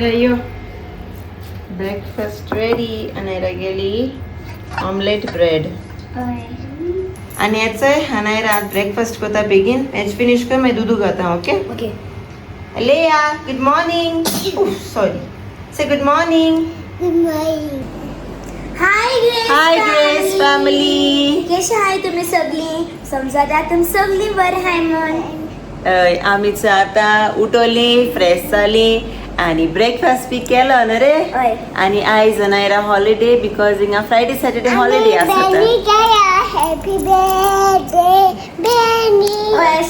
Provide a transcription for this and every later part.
अनायरा यो breakfast ready. Anaira गेली omelette bread आणि याचं अनायरा आज ब्रेकफास्ट करता बेगीन हेच फिनिश कर मागीर दूध घालता. Okay okay. लेया गुड मॉर्निंग. सॉरी से गुड मॉर्निंग. हाय ग्रेस फॅमिली. कशी आहे तुम्ही सगळी? समजा तुम सगळी बरं आहे म्हण. आम्हीच आता उठवली फ्रेश झाली आणि ब्रेकफास्ट बी केलं ना रे. हय. आणि आयज अनायरा हॉलिडे बिकॉज हिंगा फ्रायडे सॅटर्डे हॉलिडे आसता. हॅपी बर्थडे बेनी.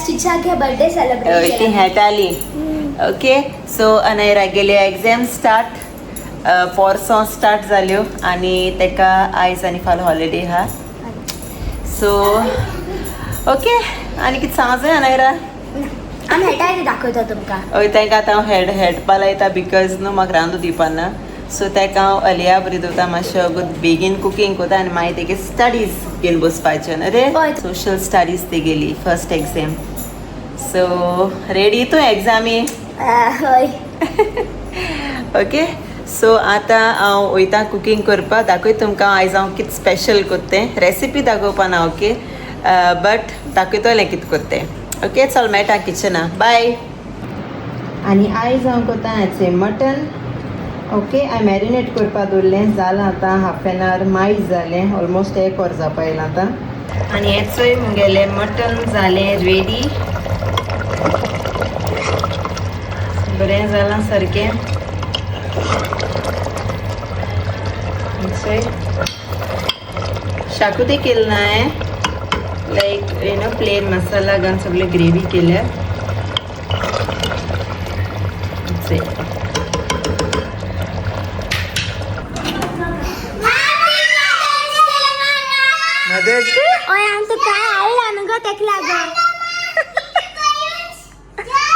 तिच्या घे बर्थडे ती सेलिब्रेट हेटाली. ओके सो अनायरा गेले एग्जाम स्टार्ट पोरसो स्टार्ट जाल्यो आणि तेका आयज आनी फाल हॉलिडे हा. सो ओके आनी कितें सांग जाय अनायरा? आमी हेटाय दाखयता तुमकां. हय ताका आतां हांव हेडपा लायता बिकॉज न्हू म्हाका रांदू दिवपाना. सो ताका हांव अलिया बरी दवरता मातशें बेगीन कुकींग करता आनी मागीर तेगे स्टडीज घेवन बसपाचें न्हू रे. हय. सोशल स्टडीज ती गेली फर्स्ट एग्जाम. सो रेडी तूं एग्जामी? हय. ओके सो आतां हांव वयता कुकींग करपा. दाखय तुमकां आयज हांव कितें स्पेशल करतें. रेसिपी दाखोवपा ना ओके बट दाखयतलें कितें करतें. ओके चल मेळटा किचना. बाय. आनी आयज हांव करता हेचें मटन. ओके हांवें मॅरिनेट करपा दवरलें जालां आतां हाफ एन आवर मायज जालें ऑलमोस्ट 1 वर जावपा येयलां आतां. आनी हेचोय मुगेलें मटन जालें रेडी. बरें जालां सारकें. शाकुती केली ना लाईक प्लेन मसाला घालून सगळे ग्रेव्ही केल्या. Mother's day. ओय आमचं काय आयला न्हू गो तेक लागून.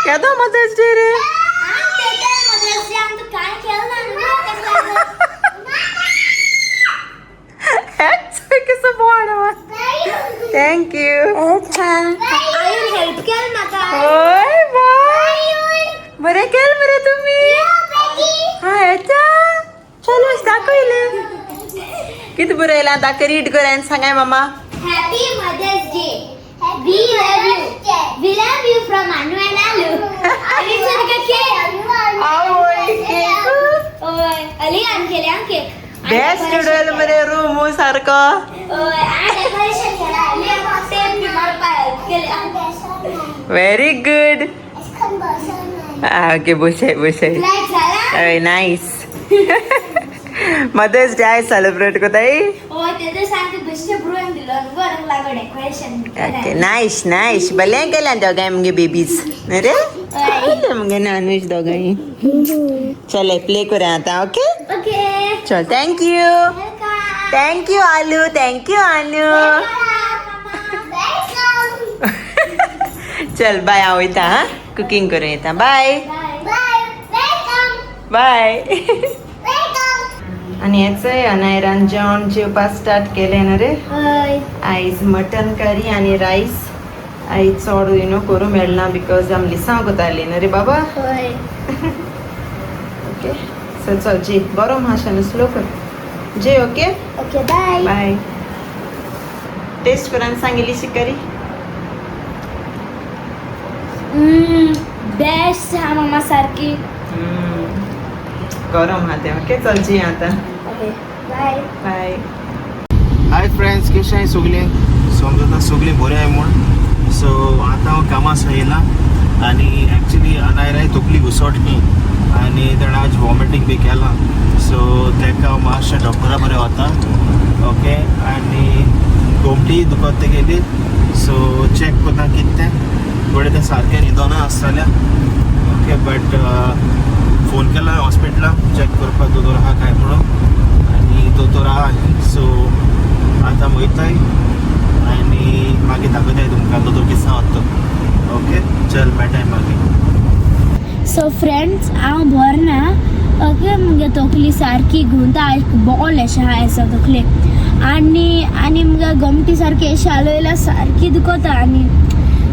केदो मदर्स डे रे? आमचं काय केलं न्हू गो तेक लागून. कसं बोवाळ. थँक्यू. आईन हेल्प केलं म्हाका. होय बाय बरें केलें मरे तुमी. हा येता चलो दाखयलें कितें बरयलां दाखय रीड कर आनी सांगाय मामा. Happy Mother's Day. We love you. We love you from Anu and Alu. Ali sarka cake. आवय केक. Oy, Ali an केल्या cake. बेस्ट डुडल मरे रूम सारको. Oy, आणि डेकोरेशन केला. Ali an टेप बी मारपा help केल्या. Very good. ओके बसय बसय. Like झाला? Nice. Mother's day celebrate कोताय. ओय ते तर सांगते बेस्ट ब्रुएन दिलं बरं लागलं डेकोरेशन. ओके नाईस नाईस बलें केलें दोगांय मुगे बेबीज न्हू रे. मुगे नॉनवेज दोगांय. चल प्ले करूया आतां. Okay okay. चल थँक्यू. थँक्यू आलू. थँक्यू आलू. चल बाय हांव वयता हा कुकींग करूं येता. Bye bye. आनी हेचंय अनायरान जेवण जेवपा स्टार्ट केलें न्हू रे. आयज मटन करी आनी रायस. आयज चड करूं मेळना बिकॉज आमी लिसांव कोतालीं न्हू रे बाबा. ओके सो चल जी बरो मातशें स्लो कर जे. Okay okay bye. Bye. Test करान सांगिल्ली शिकारी. बेस्ट हा मामा सारखी. गरम हा तें. ओके चल जी आतां. Okay bye. Bye. Hi friends कशें आहाय सगळीं? समजता सगळीं बरें आहाय म्हूण. सो आतां हांव कामास येयलां आनी एक्चुली अनायराय तकली घुसोटली आनी ताणें आज वॉमिटींग बी केलां. सो ताका हांव मातशें डॉक्टरा बरें वता. ओके आनी गोमटी दुखोत तेगेली. सो चॅक कोता कितें तें थोडें तें सारकें न्हिदोना आसतलें. ओके बट फोन केला हॉस्पिटलाक चॅक करपाक दोतोर आहा काय म्हणून आनी दोतोर आहा. सो आतां वयताय आनी मागीर दाखयताय तुमकां दोतोर कितें सांगता तो. ओके चल मेळटाय मागीर. सो फ्रेंड्स हांव बरो ना. ओके मुगे तकली सारकी घुंवता बॉल अशें आहा एसो तकली आनी मुगे गमटी सारकी अशी हालयल्या सारकी दुखता आनी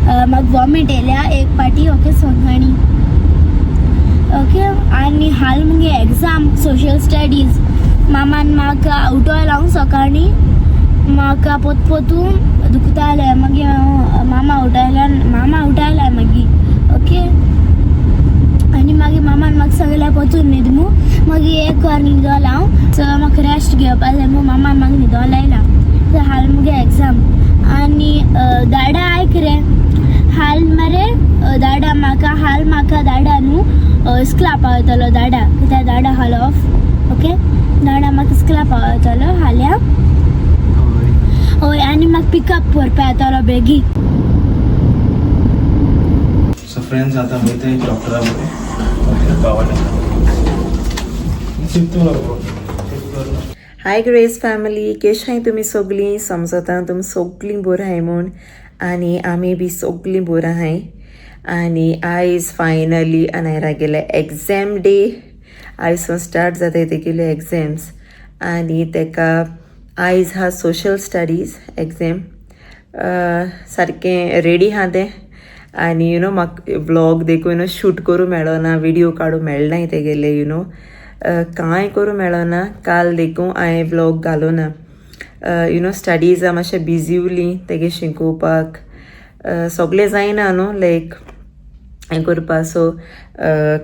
म्हाका वॉमिट येयल्या एक पाटी. ओके सकाळी ओके आनी हाल मुगे एग्जाम सोशल स्टडीज मामान म्हाका उठोय लावून सकाळी म्हाका पोतून दुखताले मागीर मामा उठायला मागीर ओके आनी मागीर मामान म्हाका सगळ्या पोतून न्हिदमू मागीर एक वर न्हिदोल हांव सो म्हाका रेस्ट घेवपा जाय मग मामान म्हाका न्हिदोल लायला सो हाल मुगे एग्जाम आनी दाडा आयक रे हाल मरे दाडा म्हाका दाडा न्हू स्कुला पावयतलो दाडा कित्याक दाडा हाल ऑफ ओके दाडा म्हाका स्कुला पावयतलो हाल्या हय आनी म्हाका पिकअप करपा येतलो बेगी सो फ्रेंड्स आता वयताय डॉक्टरा हाय ग्रेस फॅमिली केश हाय तुमी सगळीं समजता तुमी सगळीं बरो हाय म्हूण आनी आमी बी सगळीं बरो हाय आनी आयज फायनली अनायरा गेले एग्जाम डे आयसून स्टार्ट जाताय तेगेले एग्जाम्स आनी तेका आयज हा सोशल स्टडीज एग्जाम सारकें रेडी हा तें आनी म्हाका व्लॉग देखून शूट करूं मेळना विडियो काडूं मेळनाय तेगेले कांय करूं मेळना काल देखून हांवें व्लॉग घालूना स्टडीजा मातशें बिजी उरलीं तेगे शिकोवपाक सगळें जायना न्हू लायक हें करपा सो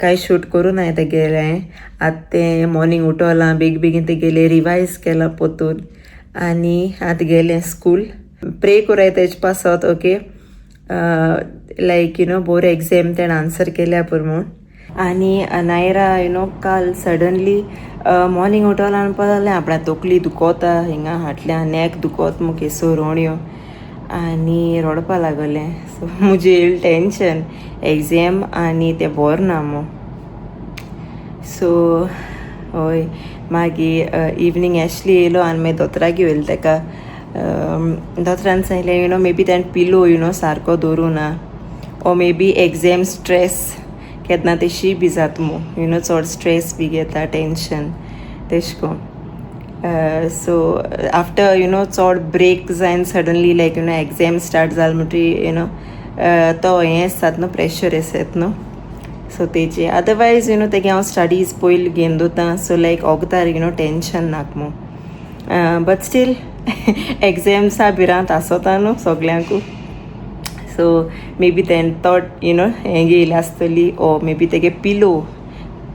कांय शूट करूं हांवें तेगेलें आतां तें मॉर्निंग उठोलां बेगीन तेगेलें रिवायज केलां पोतून आनी आतां गेलें स्कूल प्रे कोराय तेजे पासत ओके लायक बोर एग्जाम तेणें आन्सर केल्या पूण म्हूण आनी नायरा काल सडनली मॉर्निंग उठोला आनी पळयलें आपणा तकली दुखोता हिंगा हाटल्या नॅक दुखोत मग केसो रोणयो आनी रोडपा लागलें सो मुजे येयलें टेंशन एग्जाम आनी तें बोर ना मो सो हय मागीर इवनींग एशली येयलो आनी मागीर दोतोराक घेवन तेका दोतोरान सांगलें मे बी तेणें पिलो सारको दवरूं ना ओ मे बी एग्जाम स्ट्रेस केन्ना तेशी बी जाता मो चड स्ट्रेस बी घेता टेंशन तेश कोन सो आफ्टर चड ब्रेक जायन सडनली लायक एग्जाम स्टार्ट जाल म्हणटी तो हें आसतात न्हू प्रेशर येसत न्हू सो तेजे अदरवायज तेगे हांव स्टडीज पयलीं घेवन दोता सो लायक ओगदार टेंशन नाक मो बट स्टील एग्जाम्सा बिरांत आसोता न्हू सोगल्यांकू सो मे बी तें थॉट हें घेयलें आसतली ओ मे बी तेगे पिलो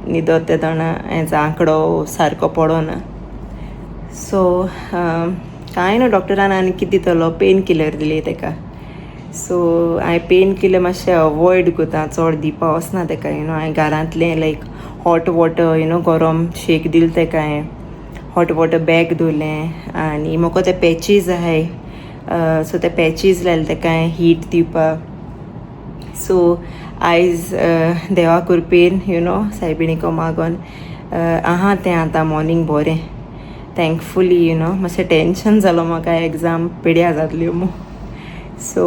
न्हिदोत तेदोना हेजो आंकडो सारको पडोना सो कांय न्हू डॉक्टरान आनी कितें दितलो पेन किलर दिली तेका सो हांवें पेन किलर मातशें अवॉयड कोता चड दिवपा वचना तेका हांवें घरांतलें लायक हॉट वॉटर गरम शेक दिलें तेका हांवें हॉट वॉटर बॅग दवरलें आनी म्हाका ते पॅचीज आहाय सो ते पॅचीज लायले तेका हांवें हीट दिवपाक सो आयज देवा कृपेन सायबिणीको मागोन आहा तें आतां मॉर्निंग बरें थँकफुली मातशें टेंशन जालो म्हाका एग्जाम पिड्या जातल्यो मो सो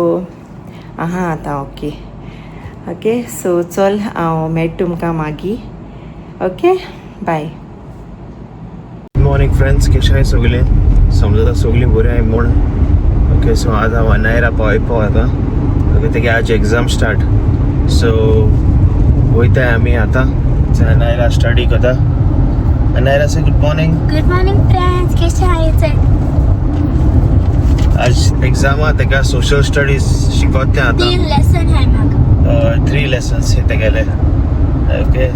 आहा आतां ओके सो चल हांव मेळटा तुमकां मागीर ओके बाय मॉर्निंग फ्रेंड्स कशें हाय सगळीं समजता सगळीं बरीं हाय म्हूण ओके सो आज हांव अनायरा पावयपा आतां ओके तेगे आज एग्जाम स्टार्ट सो वयताय आमी आतां अनायरा स्टडी कोता अनायरा से गुड मॉर्निंग फ्रेंड्स कशें आहाय आज एग्जामा तेका सोशल स्टडीज शिकोवता आतां 3 लेसन हाय म्हाका 3 लेसन्स तेगेले ओके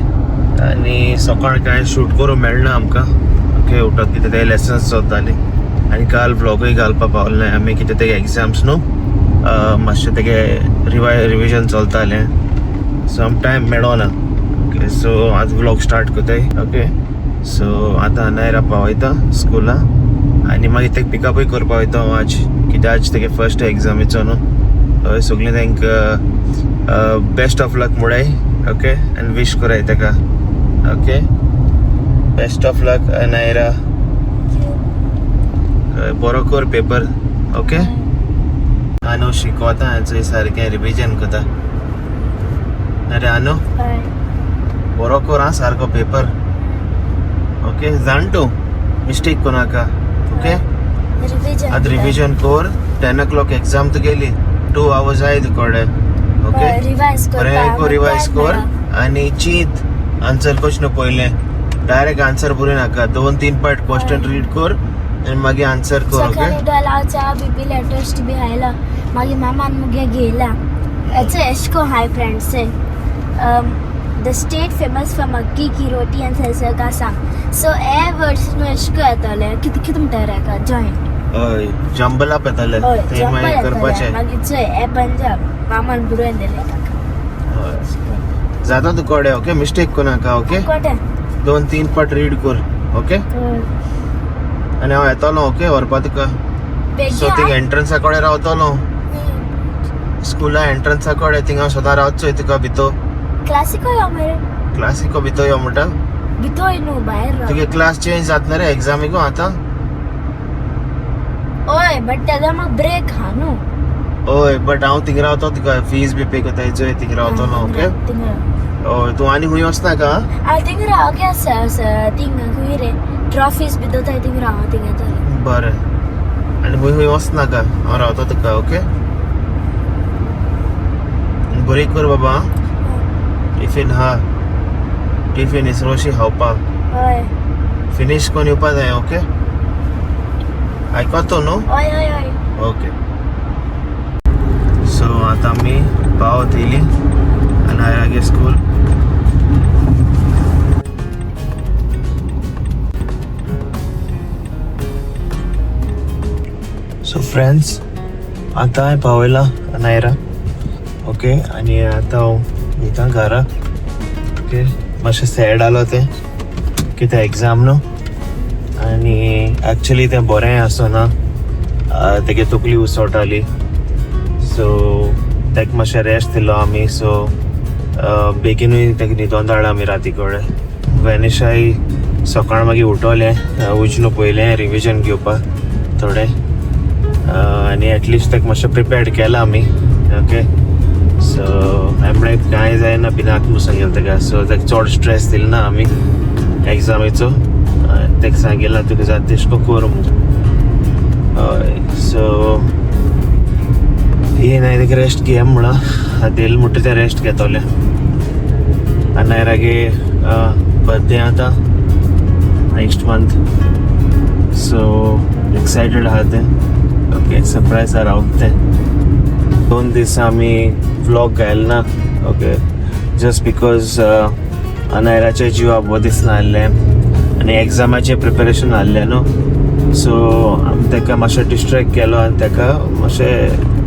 आनी सकाळ कांय शूट करूं मेळना आमकां ओके उठोत कितें ते लेसन्स चलताली आनी काल व्लॉगूय घालपा पावलें आमी कितें तेगे एग्जाम्स न्हू मातशें तेगे रिविजन चलतालें सो आमकां टायम मेळोना ओके सो आज व्लॉग स्टार्ट कोताय ओके सो आतां अनायरा पावयता स्कुला आनी मागीर तेका पिकअपूय करपा वयता हांव आज कित्याक आज तेगे फर्स्ट एग्जामीचो न्हू हय सगळीं तेंकां बेस्ट ऑफ लक मुडाय ओके आनी विश कोराय तेका ओके बेस्ट ऑफ लक अनायरा बरो कर पेपर ओके आनो शिकोवता हांवें सारकें रिविजन कोता अरे आनो बरो कर आं सारको पेपर ओके जाण तूं मिस्टेक कोनाका ओके आतां रिविजन कर 10 o'clock एग्जाम तुगेली 2 hours आहाय तुकोडे ओके बरें रिवायज कर आनी चीत आन्सर क्वेश्चन पयले डायरेक्ट आन्सर बरोवन नाका 2-3 पार्ट क्वेश्चन रीड कर आनी मागीर आन्सर कर ओके सकाळी डॉलाचा बीपी लेटेस्ट बी आयला मागीर मामान मुगे गेला अच्छा एशको hi friends the state famous for makki ki roti end सरसों का साग सो ए वर्ड्स नु एशको येतले कित म्हणटा रे जॉइंट हय जंबल अप येताले ते मागीर करपाचे मागीर जय ए पंजाब मामान बुरोवन दिले जाता तू कोडे ओके मिस्टेक को नाका ओके कोटे 2-3 पार्ट रीड कर ओके आनी हांव येतलो ओके व्हरपा तुका सो थिंग एंट्रन्सा कडेन रावतलो स्कुला एंट्रन्सा कडेन थिंगा सदां रावचोय तुका भितो क्लासिको यो मेरे क्लासिको भितो यो म्हणटा भितो न्हू भायर तुगे क्लास चेंज जातले रे एग्जामीक आतां ओय बट तेका म्हाका ब्रेक हा न्हू हय बट हांव थिंग रावतो तुका फीज बी पे कोताय चोय थिंग रावतलो ओके हय तूं आनी खूंय वचनाका हांव थिंग राव के आसा थिंग खूंय रे ट्रॉफीज बी दोताय थिंग राव थिंग येतले बरें आनी खूंय वचनाका हांव रावतो तुका ओके बरी कर बाबा टिफीन हा टिफीन इसरोशी खावपाक हय फिनीश कोन्न येवपा जाय ओके आयकतो न्हू हय हय हय ओके सो आतां आमी पावत येयली अनायरागे स्कूल सो फ्रेंड्स आतां हांवें पावयला अनायरा ओके आनी आतां हांव वयता घरा ओके मातशें सॅड आलो तें कितें एग्जाम न्हू आनी एक्चुली तें बरें आसना तेगे तकली उसळटाली सो तेका मातशें रेस्ट दिलो आमी सो बेगीनूय तेका न्हिदोवन धाडला आमी राती कडेन वेनिशाय सकाळ मागीर उठोलें वचून पयलें रिविजन घेवपाक थोडें आनी एटलिस्ट तेका मातशें प्रिपेर्ड केलां आमी ओके सो हांवें म्हणलें कांय जायना भिनाक म्हणून सांगलें तेका सो तेका चड स्ट्रेस दिलो ना आमी एग्जामीचो तेका सांगिल्लें तुका जाता तेशको कर म्हणून हय सो येन हांवें तेका रेस्ट घे म्हणून दिल म्हणटा तें रेस्ट घेतोलें अनायरागे बर्थडे आतां नेक्स्ट मंथ सो एक्सायटेड आहा तें ओके सरप्रायज आहा रावता तें 2 दीस आमी व्लॉग घायल ना ओके जस्ट बिकॉज अनायराचे जिवा बरो दिसना आहलें आनी एग्जामाचें प्रिपेरेशन आहलें न्हू सो आमी तेका मातशें डिस्ट्रॅक्ट केलो आनी तेका मातशें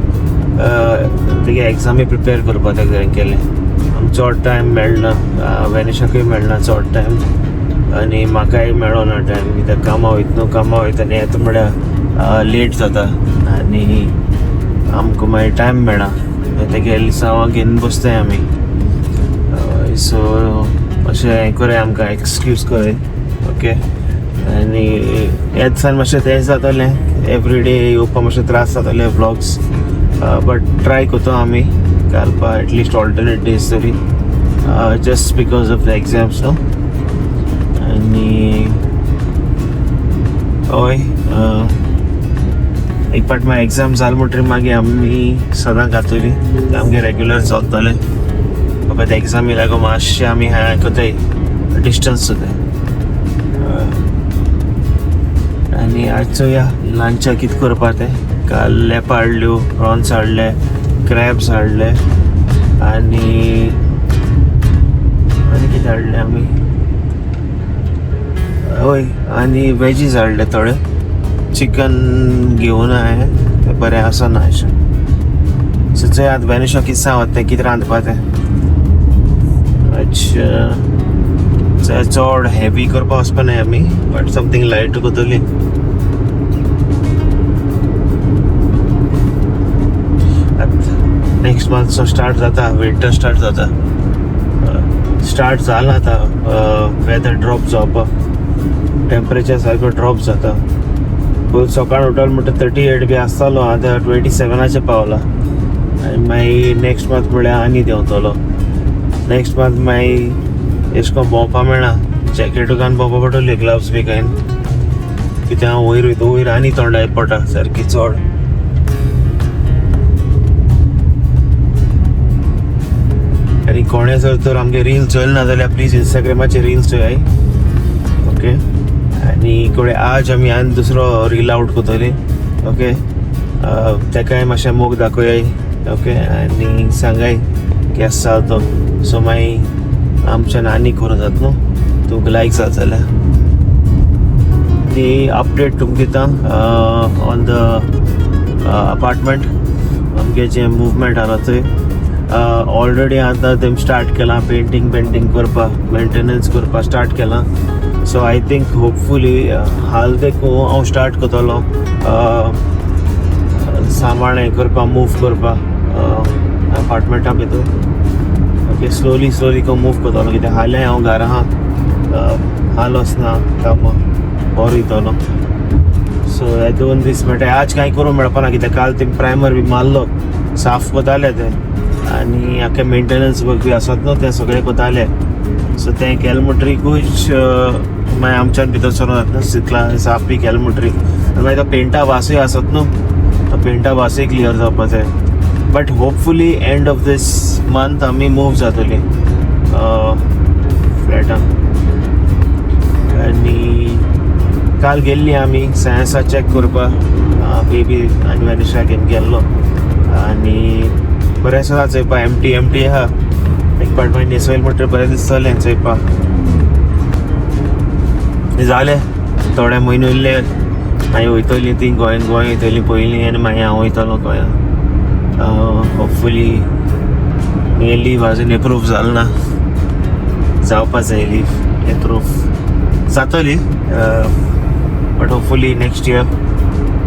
तेगे एग्जामी प्रिपेर करपाक तेका हें केलें चड टायम मेळना वेनिशाकूय मेळना चड टायम आनी म्हाकाय मेळोना टायम कित्याक कामा वयता आनी येता म्हळ्यार लेट जाता आनी आमकां मागीर टायम मेळना तेगे लिसांवां घेवन बसताय आमी सो मातशें हें कोराय आमकां एक्सक्यूज कोराय ओके आनी ह्या दिसान मातशें तें जातालें एवरीडे येवपाक मातशें त्रास जाताले व्लॉग्स बट ट्राय कोतो आमी घालपा एटलिस्ट ऑल्टरनेट डेज तरी just because of the exams न्हू आनी हय एक पाट मागीर एग्जाम जाल म्हणटरी मागीर आमी सदां घातली आमगे रेग्युलर चलतलें बाबा ते एग्जामी लागो मातशें आमी हें कोताय डिस्टन्स सुद्दां आनी आजचो या लंचाक कितें करपा तें काल लेपा हाडल्यो प्रॉन्स हाडले क्रॅब्स हाडले आनी कितें हाडलें आमी हय आनी वेजीस हाडले थोडे चिकन घेवन हांवें तें बरें आसना अशें सो चोय आतां वेनिशा कितें सांगता तें कितें रांदपा तें अच्छा चड हेवी करपा वचपा न्हय आमी बट समथींग लायट कोतली नेक्स्ट मंथ सो स्टार्ट जाता विंटर स्टार्ट जाता स्टार्ट जाला आतां वेदर ड्रॉप जावपाक टेम्परेचर सारको ड्रॉप जाता फूल सकाळ उठल म्हणटा 38 बी आसतालो आतां 27 पावला आनी मागीर नेक्स्ट मंथ म्हळ्यार आनी देंवतलो नेक्स्ट मंथ मागीर एश कोन्न भोंवपा मेळना जॅकेटू घालून भोंवपा पडटली ग्लव्स बी घालून कित्याक हांव वयर आनी थंडाय पडटा सारकी चड आनी कोणें जर तर आमगे रील चलना जाल्यार प्लीज इंस्टाग्रामाचेर रील्स चोयाय ओके. आनी कोडे आज आमी आनी दुसरो रील आउट कोतोली ओके. तेकाय मातशें मोग दाखोयाय ओके. आनी सांगाय केस जाल तो सो मागीर आमच्यान आनी करूं जाता न्हू तुमकां लायक जाता जाल्यार. ती अपडेट तुमकां दिता ऑन द अपार्टमेंट आमगे जे मुवमेंट आहा थंय ऑलरेडी आतां तेम स्टार्ट केलां पेंटींग करपा मेंटेनन्स करपा स्टार्ट केलां. सो आय थिंक होपफुली हाल देखून हांव स्टार्ट करतलो सामान हें करपा मूव करपा अपार्टमेंटा भितर ओके. स्लोली को मूव करतलो कित्याक हालें हांव घरा आहा हाल वचना कामां बोरो वयतलो. सो हे 2 दीस मेळटा. आज कांय करूंक मेळपाना कित्याक काल तें प्रायमर बी मारलो साफ कोताले ते आनी आख्खे मेंटेनन्स वर्क बी आसत न्हू ते सगळे कोताले. सो तें केलें म्हणटरीकूच मागीर आमच्यान भितर सरोन जाता चिकला साफ बी केलें म्हणटरीक मागीर तो पेंटा वासूय आसत न्हू तो पेंटा वासूय क्लियर जावपा जाय. But hopefully end of this month आमी मूव जातली फ्लॅटान. आनी काल गेल्ली आमी सायन्सा चॅक करपा बेबी आनी वेनिशा घेवन गेल्लो आनी बरें आसा चोयपा एमटी आहा एक पाट मागीर न्हेसोयल म्हणटरी बरें दिसतलें चोयपा. जालें थोडे म्हयने उरले मागीर वयतलीं ती गोंय वयतलीं पयलीं आनी मागीर हांव वयतलो गोंयांत. होपफुली हे लीव आजून एप्रूव जालें ना जावपा जाय लीव एप्रूव जातली but hopefully next year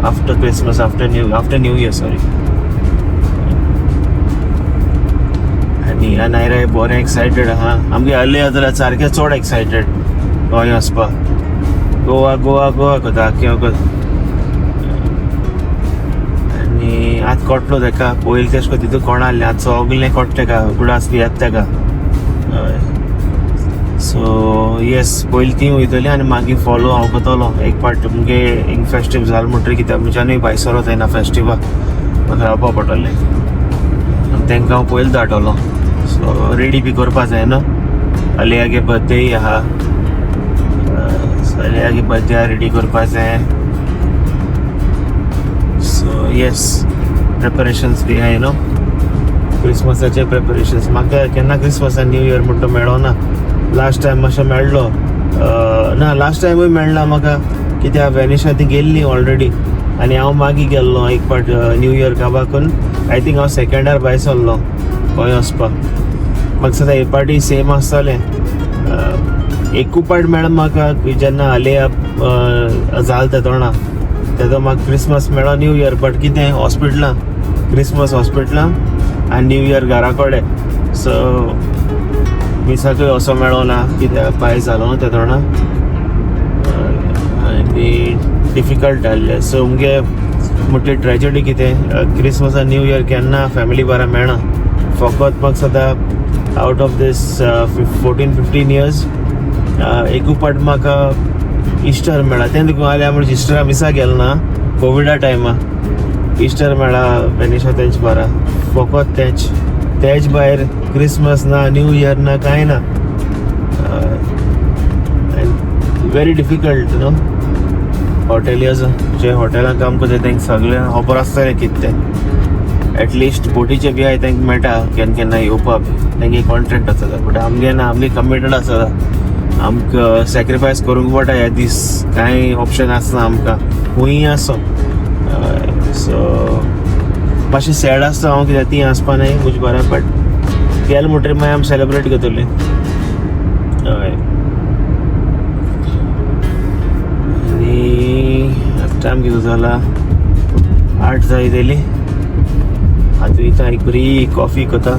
after Christmas after new year sorry. आनी अनायरा बरें एक्सायटेड आहा आमगे आले जाल्यार सारकें चड एक्सायटेड गोंय वचपा. गोवा कोता आनी आतां कोटलो तेका पयलीं तेश को तितू कोण आहलें आतां सगलें कोट तेका उगडास बी येता तेका. सो येस पयलीं ती वयतली आनी मागीर फॉलो हांव कोतलो एक पार्ट तुमगे हिंग फेस्टीव जालें म्हणटरी कित्याक आमच्यानूय भायर सरोत येना फेस्टिवल म्हाका रावपा पडटलें तांकां हांव पयलीं धाडटलो. सो रेडी बी करपा जाय न्हू आलियागे बर्थडे आहा आलियागे बर्थडे रेडी करपा जाय. सो येस प्रिपरेशन्स बी आहाय न्हू क्रिसमसाचे प्रिपरेशन्स. म्हाका केन्ना क्रिसमस आनी न्यू इयर म्हणटा मेळ्ळो ना. लास्ट टायम मातशें मेळ्ळो ना लास्ट टायमूय मेळना म्हाका कित्याक वेनिशा ती गेल्ली ऑलरेडी आनी हांव मागीर गेल्लो एक पाट न्यू इयर काबाकून. आय थिंक हांव सेकेंडार भायर सरलो गोंय वचपाक. म्हाका सद्या हे पाटी सेम आसतलें एकू पाट मेळ्ळो म्हाका जेन्ना आलिया जाल तेदोणा तेदो म्हाका क्रिसमस मेळ्ळो न्यू इयर बट कितें हॉस्पिटलान क्रिसमस हॉस्पिटलान आनी न्यू इयर घरा कडेन. सो मिसाकूय असो मेळ्ळो ना कित्याक पांय जालो न्हू तेदोणा आनी डिफिकल्ट जाल्लें. सो मुगे म्हटलें ट्रेजेडी कितें क्रिसमस आनी न्यू इयर केन्ना फॅमिली बारा मेळना. फकत म्हाका सद्या आवट ऑफ दीस 14-15 इयर्स एकू पाट म्हाका इस्टर मेळ्ळा. तें देखून जाल्यार म्हणजे इस्टरा मिसा गेलो ना कोविडा टायमा इस्टर मेळ्ळा वेनिशा तेंच बारा फकत तेच भायर क्रिसमस ना न्यू इयर ना कांय ना. वेरी डिफिकल्ट न्हू हॉटेलियर्स जे हॉटेलान काम करता तांकां सगळें खबर आसतलें कितें तें एटलिस्ट बोटीचे बी आहाय तांकां मेळटा केन्ना येवपा बी तांगे कॉन्ट्रॅक्ट आसता. बट आमगे ना आमगे कमिटेड आसता आमकां सॅक्रिफायस करूंक पडटा हे दीस कांय ऑप्शन आसना आमकां खूंय आसो. सो मातशें सॅड आसता हांव कित्याक ती आसपा न्हय मुजे बरें बट गेलें म्हणटरी मागीर आमी सेलेब्रेट करतली. हय आनी टायम कितें जाला 8 जायली. आतां वयता एक बरी कॉफी करता.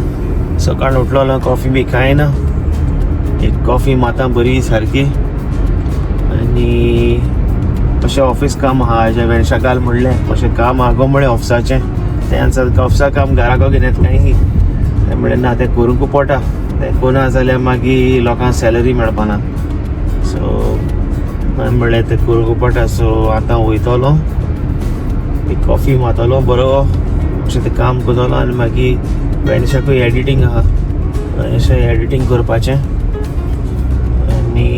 सकाळ उठलो कॉफी बी कांय ना एक कॉफी माता बरी सारकी आनी मातशें ऑफीस काम आहा हेजें वेनिशा घाल म्हणलें मातशें काम आहा गो म्हणलें ऑफिसाचें तें ऑफिसा काम घरा गो कितें कांय म्हणलें ना तें करूंक पडटा तें कोना जाल्यार मागीर लोकांक सॅलरी मेळपाना. सो म्हणलें तें करूंक पडटा. सो आतां वयतलो एक कॉफी मातलो बरो अशें तें काम करतलो आनी मागीर वेनिशाकूय एडिटींग आहा अशें एडिटींग करपाचें आनी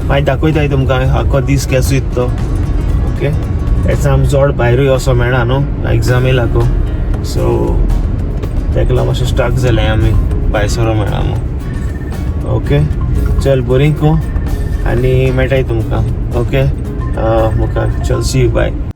मागीर दाखयताय तुमकां आख्खो दीस कसो तो ओके एग्जाम चड भायरूय वचो मेळना न्हू एग्जाम येयलाको सो तेका लागून मातशें स्टक जालें आमी भायर सरो मेळना मग ओके चल बरीं आनी मेळटाय तुमकां ओके मुखार चल सी यू बाय